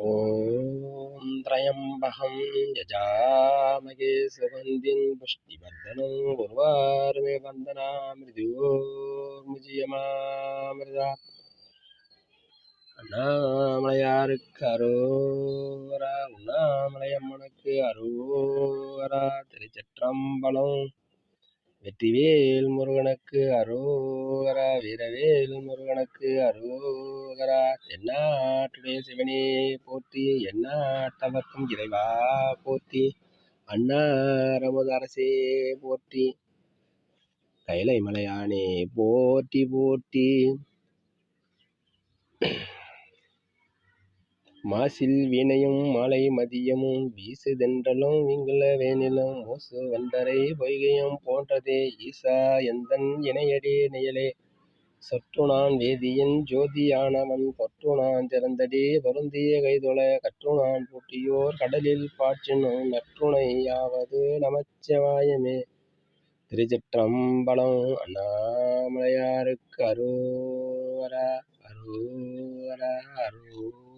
ॐ त्र्यम्बकं यजामहे सुगन्धिं पुष्टिवर्धनं उर्वारुकमिव बन्धनामृत्योर्मुजियमामृतात् அண்ணாமலையாருக்கு அரோகரா, உண்ணாமலையம்மனுக்கு அரோகரா, திருச்சிற்றம்பலம். வெற்றிவேல் முருகனுக்கு அரோகரா, வீரவேல் முருகனுக்கு அரோகரா. தென்னாட்டுடைய சிவனே போற்றி, எந்நாட்டவர்க்கும் இறைவா போற்றி, அன்னாரமுது அரசே போற்றி, கைலை மலையானே போற்றி போற்றி. மாசில் வீணையும் மாலை மதியமும் வீசுதென்றலும் விங்குல வேனிலும் மூசு வண்டரை பொய்கையும் போன்றதே ஈசா எந்தன் இணையடி நியலே. சற்றுணான் வேதியின் ஜோதியானவன் பொற்றுணான் திறந்தடி பொருந்திய கைதொழ கற்றுணான் பூட்டியோர் கடலில் பாற்றினும் நற்றுணையாவது நமச்சிவாயமே. திருச்சிற்றம்பலம். அண்ணாமலையாருக்கு அரோகரா, அரோகரா, அரோகரா.